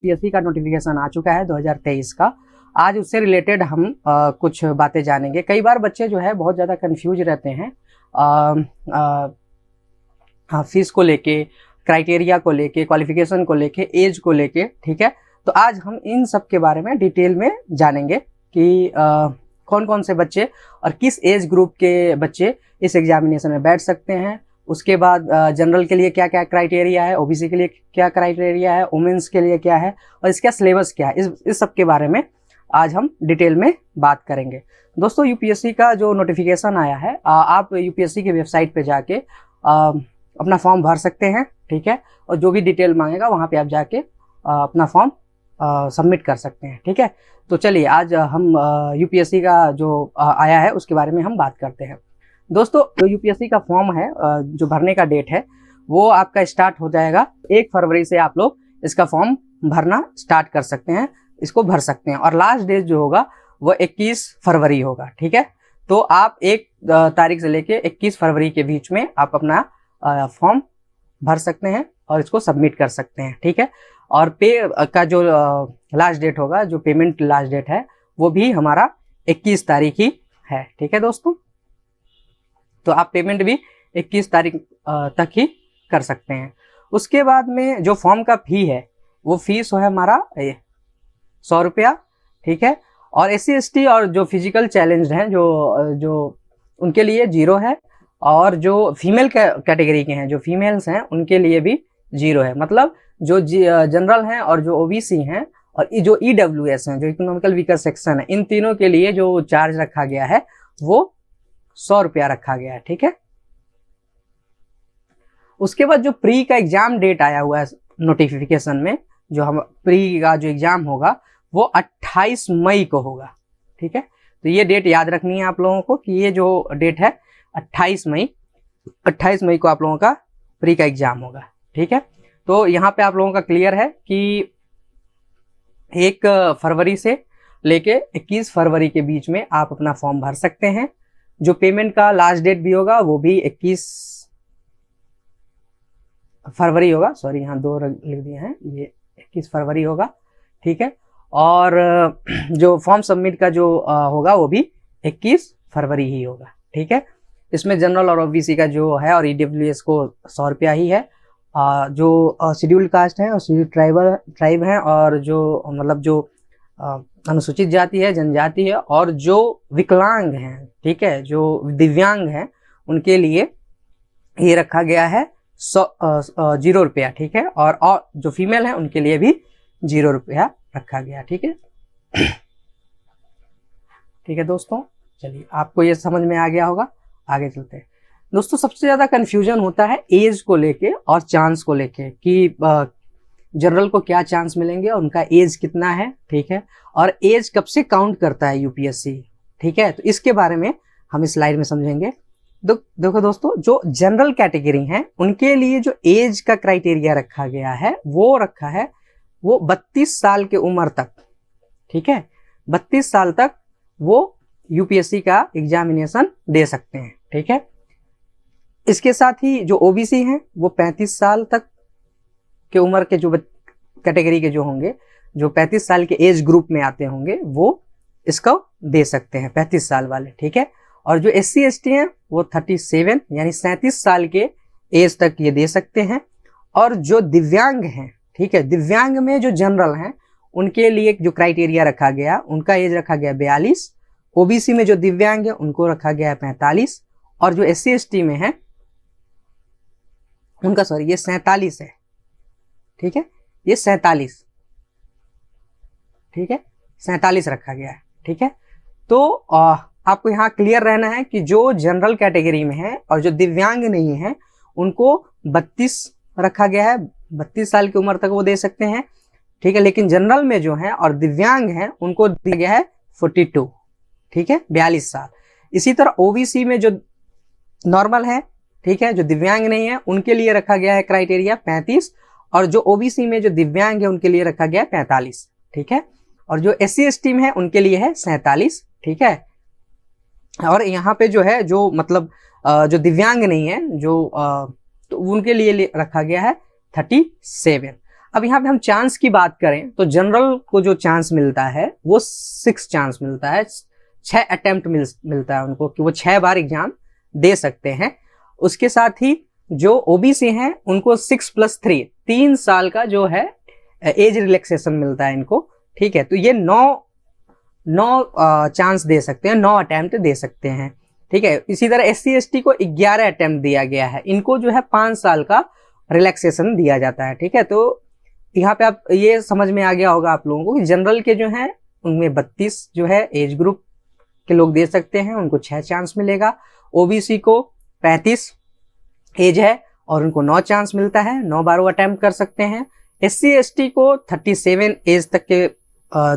UPSC का notification आ चुका है 2023 का। आज उससे रिलेटेड हम कुछ बातें जानेंगे। कई बार बच्चे जो है बहुत ज़्यादा कंफ्यूज रहते हैं फीस को लेके, क्राइटेरिया को लेके, क्वालिफिकेशन को लेके, एज को लेके। ठीक है, तो आज हम इन सब के बारे में डिटेल में जानेंगे कि कौन कौन से बच्चे और किस एज ग्रुप के बच्चे इस एग्जामिनेशन में बैठ सकते हैं। उसके बाद जनरल के लिए क्या क्या क्राइटेरिया है, ओबीसी के लिए क्या क्राइटेरिया है, वुमेन्स के लिए क्या है और इसका सिलेबस क्या है, इस सब के बारे में आज हम डिटेल में बात करेंगे। दोस्तों, यूपीएससी का जो नोटिफिकेशन आया है, आप यूपीएससी के वेबसाइट पे जाके अपना फॉर्म भर सकते हैं। ठीक है, और जो भी डिटेल मांगेगा वहाँ पे आप जाके अपना फॉर्म सबमिट कर सकते हैं। ठीक है, तो चलिए आज हम यूपीएससी का जो आया है उसके बारे में हम बात करते हैं। दोस्तों, जो यूपीएससी का फॉर्म है, जो भरने का डेट है वो आपका स्टार्ट हो जाएगा 1 फरवरी से। आप लोग इसका फॉर्म भरना स्टार्ट कर सकते हैं, इसको भर सकते हैं, और लास्ट डेट जो होगा वो 21 फरवरी होगा। ठीक है, तो आप 1 तारीख से लेके 21 फरवरी के बीच में आप अपना फॉर्म भर सकते हैं और इसको सबमिट कर सकते हैं। ठीक है, और पे का जो लास्ट डेट होगा, जो पेमेंट लास्ट डेट है, वो भी हमारा 21 तारीख ही है। ठीक है दोस्तों, तो आप पेमेंट भी 21 तारीख तक ही कर सकते हैं। उसके बाद में जो फॉर्म का फी है वो फीस है हमारा 100 रुपया। ठीक है, और SC ST और जो फिजिकल चैलेंज हैं जो उनके लिए 0 है, और जो फीमेल कैटेगरी के हैं, जो फीमेल्स हैं, उनके लिए भी 0 है। मतलब जो जनरल हैं और जो ओबीसी हैं और जो EWS हैं, जो इकोनॉमिकल वीकर सेक्शन है, इन तीनों के लिए जो चार्ज रखा गया है वो 100 रुपया रखा गया है। ठीक है, उसके बाद जो प्री का एग्जाम डेट आया हुआ है नोटिफिकेशन में, जो हम प्री का जो एग्जाम होगा वो 28 मई को होगा। ठीक है, तो ये डेट याद रखनी है आप लोगों को कि ये जो डेट है 28 मई को आप लोगों का प्री का एग्जाम होगा। ठीक है, तो यहाँ पे आप लोगों का क्लियर है कि 1 फरवरी से लेके 21 फरवरी के बीच में आप अपना फॉर्म भर सकते हैं। जो पेमेंट का लास्ट डेट भी होगा वो भी 21 फरवरी होगा। सॉरी, यहाँ 2 लिख दिए हैं, ये 21 फरवरी होगा। ठीक है, और जो फॉर्म सबमिट का जो होगा वो भी 21 फरवरी ही होगा। ठीक है, इसमें जनरल और ओबीसी का जो है और EWS को 100 रुपया ही है। जो शेड्यूल्ड कास्ट है और शेड्यूल्ड ट्राइब है और जो मतलब जो अनुसूचित जाति है, जनजाति है, और जो विकलांग हैं, ठीक है, जो दिव्यांग हैं, उनके लिए ये रखा गया है 0 रुपया। ठीक है, और जो फीमेल है उनके लिए भी 0 रुपया रखा गया। ठीक है, ठीक है दोस्तों, चलिए आपको ये समझ में आ गया होगा। आगे चलते हैं दोस्तों। सबसे ज्यादा कंफ्यूजन होता है एज को लेके और चांस को लेके कि जनरल को क्या चांस मिलेंगे और उनका एज कितना है। ठीक है, और एज कब से काउंट करता है यूपीएससी। ठीक है, तो इसके बारे में हम इस स्लाइड में समझेंगे। देखो दोस्तों, जो जनरल कैटेगरी हैं उनके लिए जो एज का क्राइटेरिया रखा गया है वो रखा है वो 32 साल की उम्र तक। ठीक है, 32 साल तक वो यूपीएससी का एग्जामिनेशन दे सकते हैं। ठीक है, इसके साथ ही जो ओबीसी हैं वो 35 साल तक के उम्र के जो कैटेगरी के जो होंगे, जो 35 साल के एज ग्रुप में आते होंगे, वो इसको दे सकते हैं, 35 साल वाले। ठीक है, और जो SC ST हैं वो 37 यानी 37 साल के एज तक ये दे सकते हैं। और जो दिव्यांग हैं, ठीक है, दिव्यांग में जो जनरल हैं उनके लिए जो क्राइटेरिया रखा गया, उनका एज रखा गया 42। ओबीसी में जो दिव्यांग है उनको रखा गया है 45, और जो SC ST में है उनका ये 47 है। ठीक है, ये 47, ठीक है, 47 रखा गया है। ठीक है, तो आपको यहाँ क्लियर रहना है कि जो जनरल कैटेगरी में है और जो दिव्यांग नहीं है उनको 32 रखा गया है, 32 साल की उम्र तक वो दे सकते हैं। ठीक है, लेकिन जनरल में जो है और दिव्यांग हैं उनको दिया गया है 42। ठीक है, 42 साल। इसी तरह ओबीसी में जो नॉर्मल है, ठीक है, जो दिव्यांग नहीं है, उनके लिए रखा गया है क्राइटेरिया 35, और जो ओबीसी में जो दिव्यांग है उनके लिए रखा गया है 45। ठीक है, और जो SC ST में है उनके लिए है 47। ठीक है, और यहाँ पे जो है जो मतलब जो दिव्यांग नहीं है, जो तो उनके लिए रखा गया है 37। अब यहाँ पे हम चांस की बात करें तो जनरल को जो चांस मिलता है वो 6 चांस मिलता है, 6 अटेम्प्ट मिलता है उनको कि वो 6 बार एग्जाम दे सकते हैं। उसके साथ ही जो ओबीसी हैं उनको 6+3 3 साल का जो है एज रिलैक्सेशन मिलता है इनको, ठीक है। तो ये 9 चांस दे सकते हैं, 9 अटेम्प्ट दे सकते हैं, ठीक है। इसी तरह SC ST को 11 अटेम्प्ट दिया गया है, इनको जो है 5 साल का रिलैक्सेशन दिया जाता है, ठीक है। तो यहाँ पे आप ये समझ में आ गया होगा आप लोगों को कि जनरल के जो हैं उनमें 32 जो है एज ग्रुप के लोग दे सकते हैं, उनको 6 चांस मिलेगा। ओबीसी को 35 एज है और उनको 9 चांस मिलता है, 9 बार वो अटेम्प्ट कर सकते हैं। SC ST को 37 एज तक के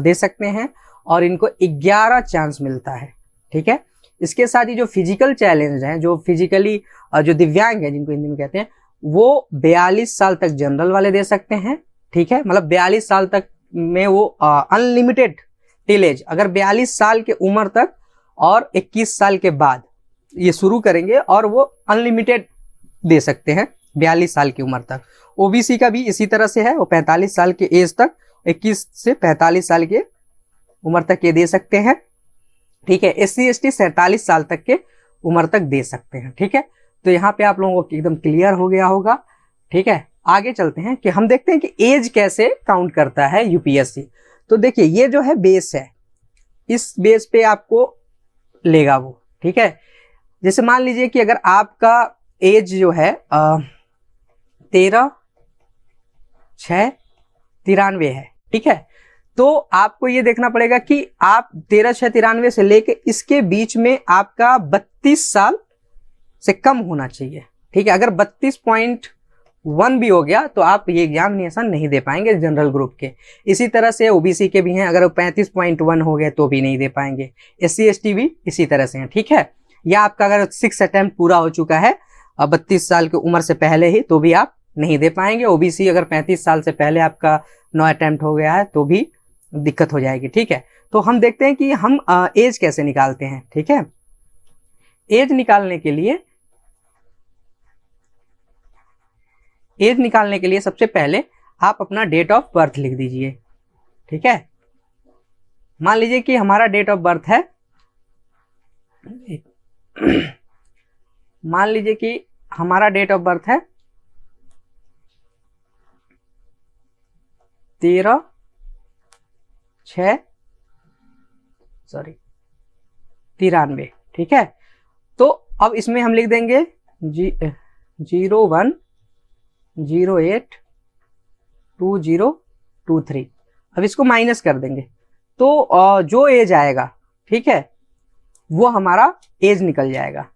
दे सकते हैं और इनको 11 चांस मिलता है, ठीक है। इसके साथ ही जो फिजिकल चैलेंज हैं, जो फिजिकली जो दिव्यांग है जिनको हिंदी में कहते हैं, वो 42 साल तक जनरल वाले दे सकते हैं, ठीक है। मतलब 42 साल तक में वो अनलिमिटेड टिल एज, अगर 42 साल के उम्र तक और 21 साल के बाद ये शुरू करेंगे और वो अनलिमिटेड दे सकते हैं 42 साल की उम्र तक। ओबीसी का भी इसी तरह से है, वो 45 साल के एज तक 21 से 45 साल के उम्र तक ये दे सकते हैं, ठीक है। SC ST 47 साल तक के उम्र तक दे सकते हैं, ठीक है। तो यहाँ पे आप लोगों को एकदम क्लियर हो गया होगा, ठीक है। आगे चलते हैं कि हम देखते हैं कि एज कैसे काउंट करता है यूपीएससी। तो देखिए ये जो है बेस है, इस बेस पे आपको लेगा वो, ठीक है। जैसे मान लीजिए कि अगर आपका एज जो है 13/6/93 है, ठीक है। तो आपको ये देखना पड़ेगा कि आप 13/6/93 से लेके इसके बीच में आपका 32 साल से कम होना चाहिए, ठीक है। अगर 32.1 भी हो गया तो आप ये एग्जामिनेशन नहीं दे पाएंगे जनरल ग्रुप के। इसी तरह से ओबीसी के भी हैं, अगर 35.1 हो गए तो भी नहीं दे पाएंगे। SC ST भी इसी तरह से हैं, ठीक है। या आपका अगर 6 अटेम्प्ट पूरा हो चुका है 32 साल की उम्र से पहले ही तो भी आप नहीं दे पाएंगे। ओबीसी अगर 35 साल से पहले आपका 9 अटेम्प्ट हो गया है तो भी दिक्कत हो जाएगी, ठीक है। तो हम देखते हैं कि हम एज कैसे निकालते हैं, ठीक है। एज निकालने के लिए सबसे पहले आप अपना डेट ऑफ बर्थ लिख दीजिए, ठीक है। मान लीजिए कि हमारा डेट ऑफ बर्थ है मान लीजिए कि हमारा डेट ऑफ बर्थ है 13/6/93, ठीक है। तो अब इसमें हम लिख देंगे 01082023। अब इसको माइनस कर देंगे तो जो एज आएगा, ठीक है, वो हमारा एज निकल जाएगा,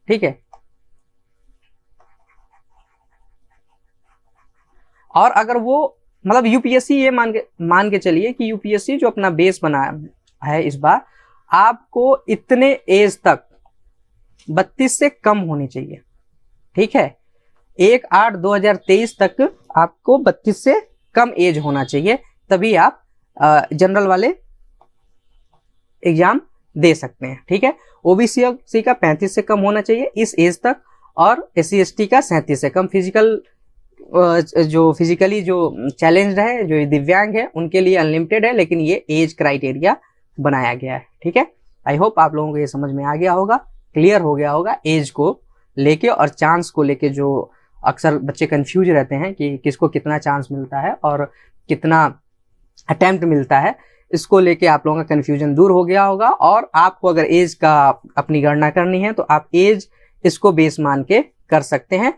ठीक है। और अगर वो मतलब यूपीएससी ये मान के चलिए कि यूपीएससी जो अपना बेस बनाया है इस बार, आपको इतने एज तक 32 से कम होनी चाहिए, ठीक है। 1/8/2023 तक आपको 32 से कम एज होना चाहिए, तभी आप जनरल वाले एग्जाम दे सकते हैं, ठीक है। ओबीसी का 35 से कम होना चाहिए इस एज तक, और SC ST का 37 से कम। फिजिकली जो चैलेंज है, जो दिव्यांग है, उनके लिए अनलिमिटेड है, लेकिन ये एज क्राइटेरिया बनाया गया है, ठीक है। आई होप आप लोगों को ये समझ में आ गया होगा, क्लियर हो गया होगा एज को लेके और चांस को लेके। जो अक्सर बच्चे कंफ्यूज रहते हैं कि किसको कितना चांस मिलता है और कितना अटेम्प्ट मिलता है, इसको लेके आप लोगों का कंफ्यूजन दूर हो गया होगा। और आपको अगर एज का अपनी गणना करनी है तो आप एज इसको बेस मान के कर सकते हैं।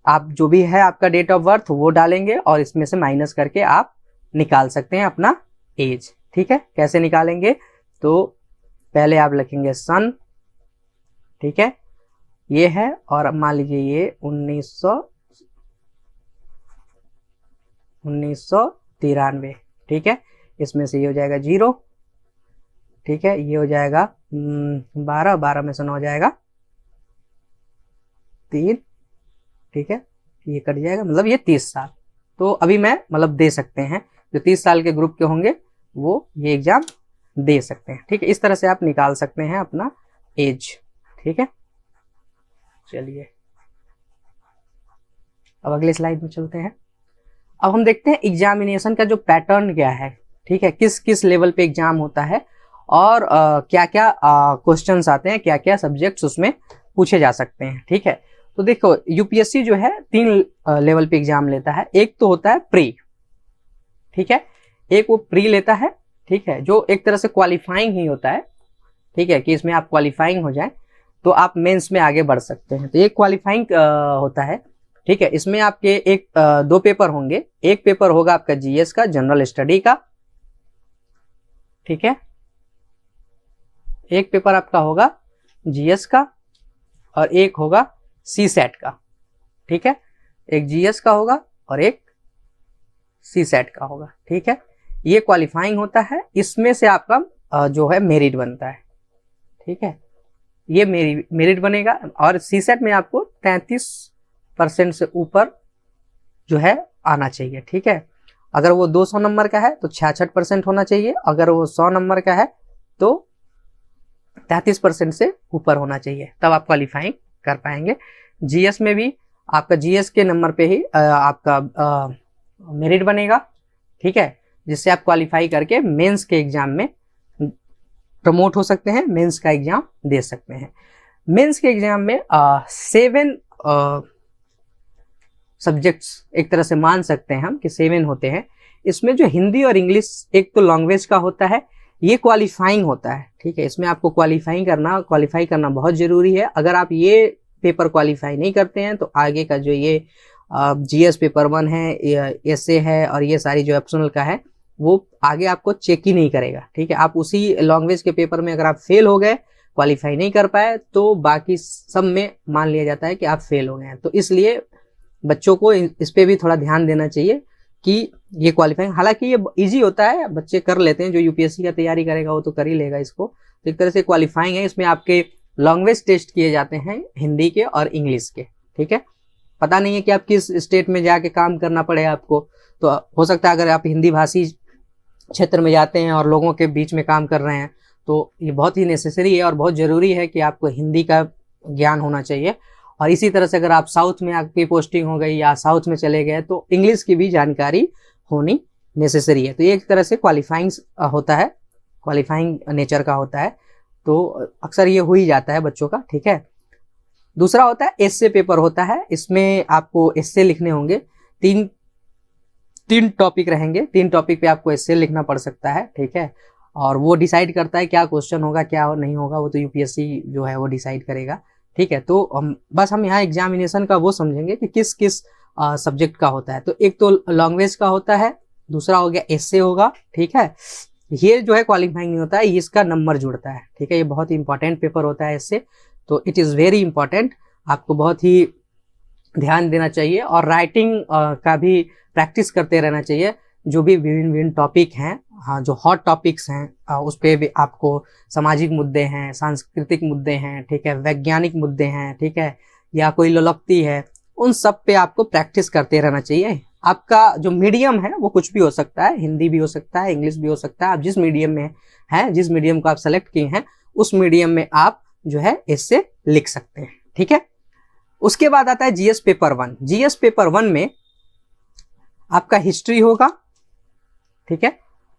आप जो भी है आपका डेट ऑफ बर्थ वो डालेंगे और इसमें से माइनस करके आप निकाल सकते हैं अपना एज, ठीक है। कैसे निकालेंगे, तो पहले आप लिखेंगे सन, ठीक है, ये है, और मान लीजिए ये 1993, ठीक है। इसमें से ये हो जाएगा 0, ठीक है। ये हो जाएगा 12 में से 9 हो जाएगा 3, ठीक है। ये कट जाएगा, मतलब ये 30 साल। तो अभी मैं मतलब दे सकते हैं, जो 30 साल के ग्रुप के होंगे वो ये एग्जाम दे सकते हैं, ठीक है। इस तरह से आप निकाल सकते हैं अपना एज, ठीक है। चलिए अब अगले स्लाइड में चलते हैं। अब हम देखते हैं एग्जामिनेशन का जो पैटर्न क्या है, ठीक है, किस किस लेवल पे एग्जाम होता है और क्या क्या क्वेश्चंस आते हैं, क्या क्या सब्जेक्ट्स उसमें पूछे जा सकते हैं, ठीक है। तो देखो यूपीएससी जो है 3 लेवल पे एग्जाम लेता है। एक तो होता है प्री, ठीक है, एक वो प्री लेता है, ठीक है, जो एक तरह से क्वालिफाइंग ही होता है, ठीक है, कि इसमें आप क्वालिफाइंग हो जाए तो आप मेंस में आगे बढ़ सकते हैं। तो ये क्वालिफाइंग होता है, ठीक है। इसमें आपके 2 पेपर होंगे। एक पेपर होगा आपका जीएस का, जनरल स्टडी का, ठीक है, एक पेपर आपका होगा जीएस का और एक होगा सीसेट का, ठीक है, एक जीएस का होगा और एक सीसेट का होगा, ठीक है। ये क्वालिफाइंग होता है, इसमें से आपका जो है मेरिट बनता है, ठीक है, ये मेरिट बनेगा। और सीसेट में आपको 33% से ऊपर जो है आना चाहिए, ठीक है। अगर वो 200 नंबर का है तो 66% होना चाहिए, अगर वो 100 नंबर का है तो 33% से ऊपर होना चाहिए, तब आप क्वालिफाइंग कर पाएंगे। जीएस में भी आपका जीएस के नंबर पे ही आपका मेरिट बनेगा, ठीक है, जिससे आप क्वालिफाई करके मेंस के एग्जाम में प्रमोट हो सकते हैं, मेंस का एग्जाम दे सकते हैं। मेंस के एग्जाम में 7 सब्जेक्ट्स एक तरह से मान सकते हैं हम कि 7 होते हैं। इसमें जो हिंदी और इंग्लिश एक तो लैंग्वेज का होता है, ये क्वालिफाइंग होता है, ठीक है। इसमें आपको क्वालिफाई करना बहुत जरूरी है। अगर आप ये पेपर क्वालिफाई नहीं करते हैं तो आगे का जो ये जीएस पेपर 1 है, एसए है और ये सारी जो ऑप्शनल का है वो आगे आपको चेक ही नहीं करेगा, ठीक है। आप उसी लैंग्वेज के पेपर में अगर आप फेल हो गए, क्वालिफाई नहीं कर पाए, तो बाकी सब में मान लिया जाता है कि आप फेल हो गए हैं। तो इसलिए बच्चों को इस पे भी थोड़ा ध्यान देना चाहिए कि ये क्वालिफाइंग, हालांकि ये इजी होता है, बच्चे कर लेते हैं, जो यूपीएससी का तैयारी करेगा वो तो कर ही लेगा इसको। तो एक तरह से क्वालिफाइंग है। इसमें आपके लैंग्वेज टेस्ट किए जाते हैं हिंदी के और इंग्लिश के, ठीक है। पता नहीं है कि आप किस स्टेट में जाके काम करना पड़े आपको, तो हो सकता है अगर आप हिंदी भाषी क्षेत्र में जाते हैं और लोगों के बीच में काम कर रहे हैं तो ये बहुत ही नेसेसरी है और बहुत ज़रूरी है कि आपको हिंदी का ज्ञान होना चाहिए। और इसी तरह से अगर आप साउथ में आपकी पोस्टिंग हो गई या साउथ में चले गए तो इंग्लिश की भी जानकारी होनी नेसेसरी है। तो ये एक तरह से क्वालिफाइंग होता है, क्वालिफाइंग नेचर का होता है, तो अक्सर ये हो ही जाता है बच्चों का, ठीक है। दूसरा होता है एस्से पेपर होता है। इसमें आपको एस्से लिखने होंगे, तीन टॉपिक रहेंगे, 3 टॉपिक पे आपको एस्से लिखना पड़ सकता है, ठीक है। और वो डिसाइड करता है क्या क्वेश्चन होगा क्या नहीं होगा, वो तो यूपीएससी जो है वो डिसाइड करेगा, ठीक है। तो हम यहाँ एग्जामिनेशन का वो समझेंगे कि किस किस सब्जेक्ट का होता है। तो एक तो लैंग्वेज का होता है, दूसरा हो गया एस्से होगा, ठीक है। ये जो है क्वालिफाइंग नहीं होता है, इसका नंबर जुड़ता है, ठीक है। ये बहुत ही इंपॉर्टेंट पेपर होता है एस्से, तो इट इज़ वेरी इंपॉर्टेंट, आपको बहुत ही ध्यान देना चाहिए। और राइटिंग का भी प्रैक्टिस करते रहना चाहिए। जो भी विभिन्न टॉपिक हैं, हाँ, जो हॉट टॉपिक्स हैं उस पर भी आपको सामाजिक मुद्दे हैं, सांस्कृतिक मुद्दे हैं, ठीक है, वैज्ञानिक मुद्दे हैं, ठीक है, या कोई लोलोक्ति है, उन सब पे आपको प्रैक्टिस करते रहना चाहिए। आपका जो मीडियम है वो कुछ भी हो सकता है, हिंदी भी हो सकता है, इंग्लिश भी हो सकता है। आप जिस मीडियम में हैं, जिस मीडियम को आप सेलेक्ट किए हैं, उस मीडियम में आप जो है इससे लिख सकते हैं, ठीक है। उसके बाद आता है जीएस पेपर 1। जीएस पेपर 1 में आपका हिस्ट्री होगा, ठीक है,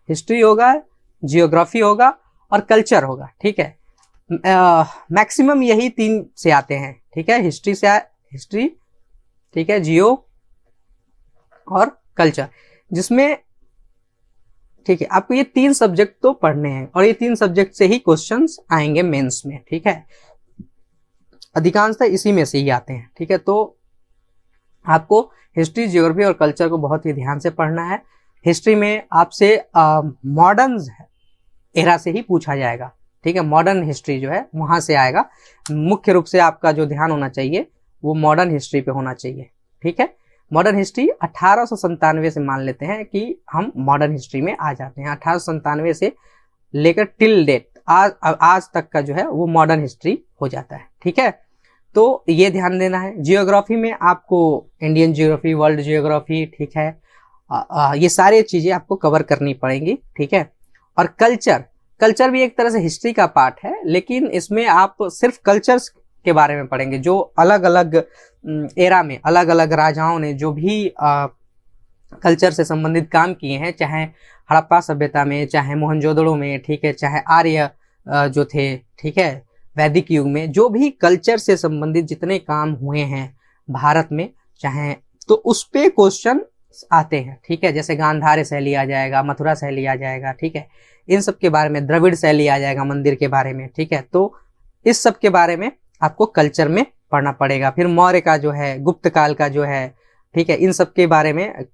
हिस्ट्री होगा, जियोग्राफी होगा और कल्चर होगा, ठीक है। मैक्सिमम यही 3 से आते हैं, ठीक है। हिस्ट्री, ठीक है, जियो और कल्चर, जिसमें ठीक है आपको ये 3 सब्जेक्ट तो पढ़ने हैं और ये 3 सब्जेक्ट से ही क्वेश्चंस आएंगे मेंस में, ठीक है। अधिकांशतः इसी में से ही आते हैं, ठीक है। तो आपको हिस्ट्री, जियोग्राफी और कल्चर को बहुत ही ध्यान से पढ़ना है। हिस्ट्री में आपसे मॉडर्न एरा से ही पूछा जाएगा, ठीक है। मॉडर्न हिस्ट्री जो है वहां से आएगा। मुख्य रूप से आपका जो ध्यान होना चाहिए वो मॉडर्न हिस्ट्री पे होना चाहिए, ठीक है। मॉडर्न हिस्ट्री 1897 से मान लेते हैं कि हम मॉडर्न हिस्ट्री में आ जाते हैं। 1897 से लेकर टिल डेट आज तक का जो है वो मॉडर्न हिस्ट्री हो जाता है, ठीक है। तो ये ध्यान देना है। जियोग्राफी में आपको इंडियन जियोग्राफी, वर्ल्ड जियोग्राफी, ठीक है, ये सारी चीजें आपको कवर करनी पड़ेंगी, ठीक है। और कल्चर भी एक तरह से हिस्ट्री का पार्ट है, लेकिन इसमें आप सिर्फ कल्चर्स के बारे में पढ़ेंगे, जो अलग अलग एरा में अलग अलग राजाओं ने जो भी कल्चर से संबंधित काम किए हैं, चाहे हड़प्पा सभ्यता में, चाहे मोहनजोदड़ो में, ठीक है, चाहे आर्य जो थे, ठीक है, वैदिक युग में, जो भी कल्चर से संबंधित जितने काम हुए हैं भारत में, चाहे तो उस पे क्वेश्चन आते हैं, ठीक है। जैसे गांधार शैली आ जाएगा, मथुरा शैली आ जाएगा, ठीक है, इन सब के बारे में, द्रविड़ शैली आ जाएगा मंदिर के बारे में, ठीक है। तो इस सब के बारे में आपको कल्चर में पढ़ना पड़ेगा। फिर मौर्य का जो है, गुप्त काल का जो है, ठीक है, इन सब के बारे में,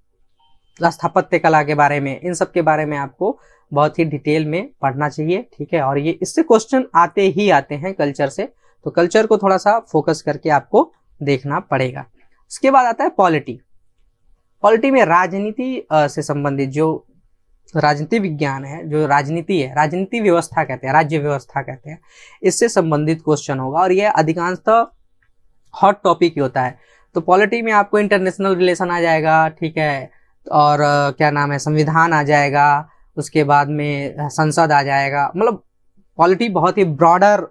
स्थापत्य कला के बारे में, इन सब के बारे में आपको बहुत ही डिटेल में पढ़ना चाहिए, ठीक है। और ये इससे क्वेश्चन आते ही आते हैं कल्चर से, तो कल्चर को थोड़ा सा फोकस करके आपको देखना पड़ेगा। इसके बाद आता है पॉलिटी। पॉलिटी में राजनीति से संबंधित जो राजनीति विज्ञान है, जो राजनीति है, राजनीति व्यवस्था कहते हैं, राज्य व्यवस्था कहते हैं, इससे संबंधित क्वेश्चन होगा और यह अधिकांशतः हॉट टॉपिक ही होता है। तो पॉलिटी में आपको इंटरनेशनल रिलेशन आ जाएगा, ठीक है, और क्या नाम है, संविधान आ जाएगा, उसके बाद में संसद आ जाएगा। मतलब पॉलिटी बहुत ही ब्रॉडर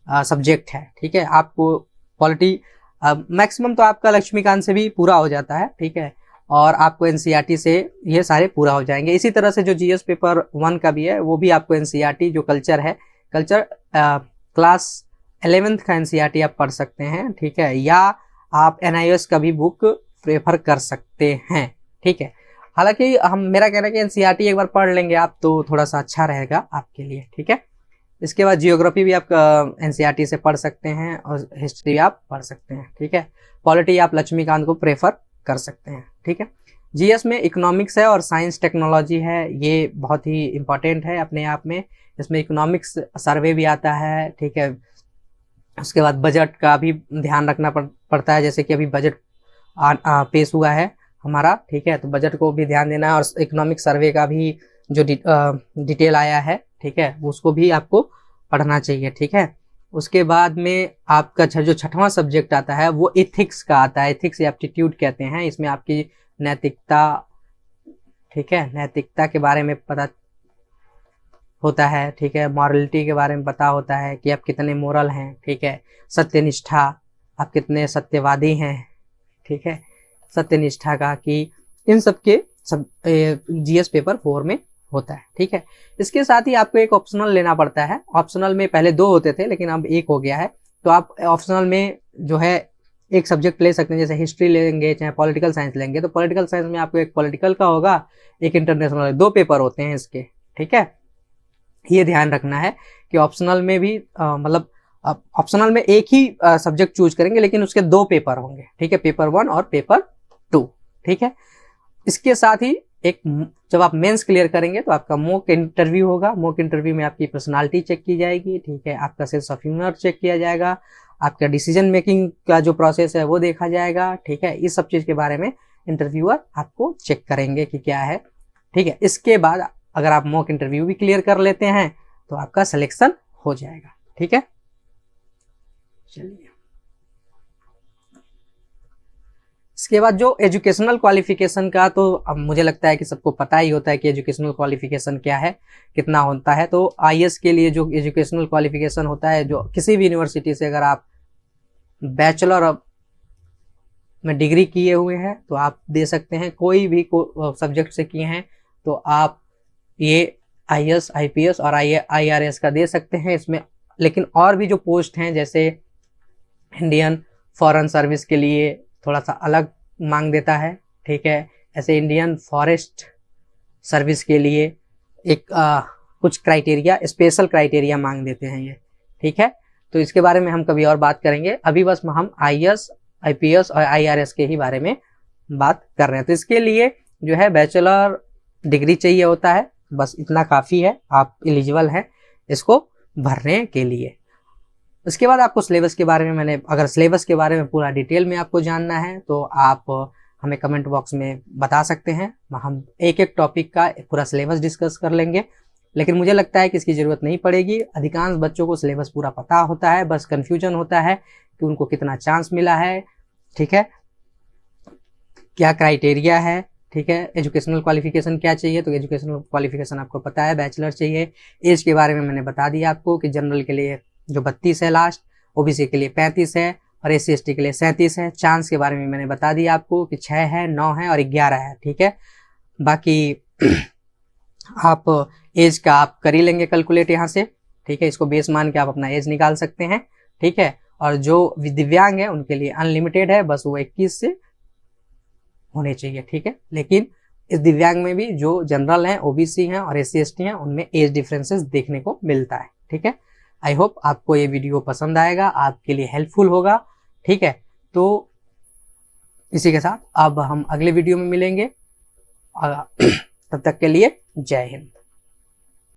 सब्जेक्ट है, ठीक है। आपको पॉलिटी मैक्सिमम तो आपका लक्ष्मीकांत से भी पूरा हो जाता है, ठीक है, और आपको एनसीईआरटी से ये सारे पूरा हो जाएंगे। इसी तरह से जो जीएस पेपर 1 का भी है, वो भी आपको एनसीईआरटी जो कल्चर है, कल्चर क्लास 11th का एनसीईआरटी आप पढ़ सकते हैं, ठीक है, या आप एनआईओएस का भी बुक प्रेफर कर सकते हैं, ठीक है। हालांकि मेरा कहना है कि एनसीईआरटी एक बार पढ़ लेंगे आप तो थोड़ा सा अच्छा रहेगा आपके लिए, ठीक है। इसके बाद जियोग्राफी भी आप एनसीईआरटी से पढ़ सकते हैं और हिस्ट्री भी आप पढ़ सकते हैं, ठीक है। पॉलिटी आप लक्ष्मीकांत को प्रेफर कर सकते हैं, ठीक है। जीएस में इकोनॉमिक्स है और साइंस टेक्नोलॉजी है, ये बहुत ही इंपॉर्टेंट है अपने आप में। इसमें इकोनॉमिक्स सर्वे भी आता है, ठीक है। उसके बाद बजट का भी ध्यान रखना पड़ता है, जैसे कि अभी बजट पेश हुआ है हमारा, ठीक है, तो बजट को भी ध्यान देना है। और इकोनॉमिक सर्वे का भी जो डिटेल आया है, ठीक है, उसको भी आपको पढ़ना चाहिए, ठीक है। उसके बाद में आपका जो 6वां सब्जेक्ट आता है वो एथिक्स का आता है। एथिक्स एप्टीट्यूड कहते हैं। इसमें आपकी नैतिकता, ठीक है, नैतिकता के बारे में पता होता है, ठीक है, मॉरलिटी के बारे में पता होता है कि आप कितने मोरल हैं, ठीक है, सत्यनिष्ठा, आप कितने सत्यवादी हैं, ठीक है, सत्यनिष्ठा का, कि इन सब के सब जीएस पेपर 4 में होता है, ठीक है। इसके साथ ही आपको एक ऑप्शनल लेना पड़ता है। ऑप्शनल में पहले 2 होते थे लेकिन अब 1 हो गया है, तो आप ऑप्शनल में जो है एक सब्जेक्ट ले सकते हैं, जैसे हिस्ट्री लेंगे चाहे पॉलिटिकल साइंस लेंगे। तो पॉलिटिकल साइंस में आपको एक पॉलिटिकल का होगा, एक इंटरनेशनल, 2 पेपर होते हैं इसके, ठीक है। ये ध्यान रखना है कि ऑप्शनल में भी मतलब ऑप्शनल में एक ही सब्जेक्ट चूज करेंगे लेकिन उसके 2 पेपर होंगे, ठीक है, पेपर 1 और पेपर 2, ठीक है। इसके साथ ही एक जब आप मेंस क्लियर करेंगे तो आपका मॉक इंटरव्यू होगा। मॉक इंटरव्यू में आपकी पर्सनालिटी चेक की जाएगी, ठीक है, आपका सेंस ऑफ ह्यूमर चेक किया जाएगा, आपका डिसीजन मेकिंग का जो प्रोसेस है वो देखा जाएगा, ठीक है। इस सब चीज के बारे में इंटरव्यूअर आपको चेक करेंगे कि क्या है, ठीक है। इसके बाद अगर आप मॉक इंटरव्यू भी क्लियर कर लेते हैं तो आपका सिलेक्शन हो जाएगा, ठीक है। चलिए, इसके बाद जो एजुकेशनल क्वालिफिकेशन का, तो अब मुझे लगता है कि सबको पता ही होता है कि एजुकेशनल क्वालिफिकेशन क्या है, कितना होता है। तो आईएएस के लिए जो एजुकेशनल क्वालिफिकेशन होता है, जो किसी भी यूनिवर्सिटी से अगर आप बैचलर में डिग्री किए हुए हैं तो आप दे सकते हैं, कोई भी सब्जेक्ट से किए हैं तो आप ये आईएएस, आईपीएस और आईआरएस का दे सकते हैं इसमें। लेकिन और भी जो पोस्ट हैं, जैसे इंडियन फॉरेन सर्विस के लिए थोड़ा सा अलग मांग देता है, ठीक है। ऐसे इंडियन फॉरेस्ट सर्विस के लिए एक कुछ क्राइटेरिया, स्पेशल क्राइटेरिया मांग देते हैं ये, ठीक है। तो इसके बारे में हम कभी और बात करेंगे। अभी बस हम आईएएस, आईपीएस और आईआरएस के ही बारे में बात कर रहे हैं। तो इसके लिए जो है बैचलर डिग्री चाहिए होता है, बस इतना काफ़ी है, आप एलिजिबल हैं इसको भरने के लिए। उसके बाद आपको सिलेबस के बारे में अगर सिलेबस के बारे में पूरा डिटेल में आपको जानना है तो आप हमें कमेंट बॉक्स में बता सकते हैं। हम एक एक टॉपिक का पूरा सिलेबस डिस्कस कर लेंगे, लेकिन मुझे लगता है कि इसकी ज़रूरत नहीं पड़ेगी। अधिकांश बच्चों को सिलेबस पूरा पता होता है, बस कन्फ्यूजन होता है कि उनको कितना चांस मिला है, ठीक है, क्या क्राइटेरिया है, ठीक है, एजुकेशनल क्वालिफिकेशन क्या चाहिए। तो एजुकेशनल क्वालिफिकेशन आपको पता है, बैचलर चाहिए। एज के बारे में मैंने बता दिया आपको कि जनरल के लिए जो 32 है लास्ट, ओबीसी के लिए 35 है, और SC/ST के लिए 37 है। चांस के बारे में मैंने बता दिया आपको कि 6 है, 9 है और 11 है, ठीक है। बाकी आप एज का आप कर ही लेंगे कैलकुलेट यहाँ से, ठीक है। इसको बेस मान के आप अपना एज निकाल सकते हैं, ठीक है। और जो दिव्यांग है उनके लिए अनलिमिटेड है, बस वो 21 से होने चाहिए, ठीक है। लेकिन इस दिव्यांग में भी जो जनरल हैं, OBC हैं और SC/ST हैं, उनमें एज डिफरेंसेस देखने को मिलता है, ठीक है। आई होप आपको ये वीडियो पसंद आएगा, आपके लिए हेल्पफुल होगा, ठीक है। तो इसी के साथ अब हम अगले वीडियो में मिलेंगे। तब तक के लिए जय हिंद।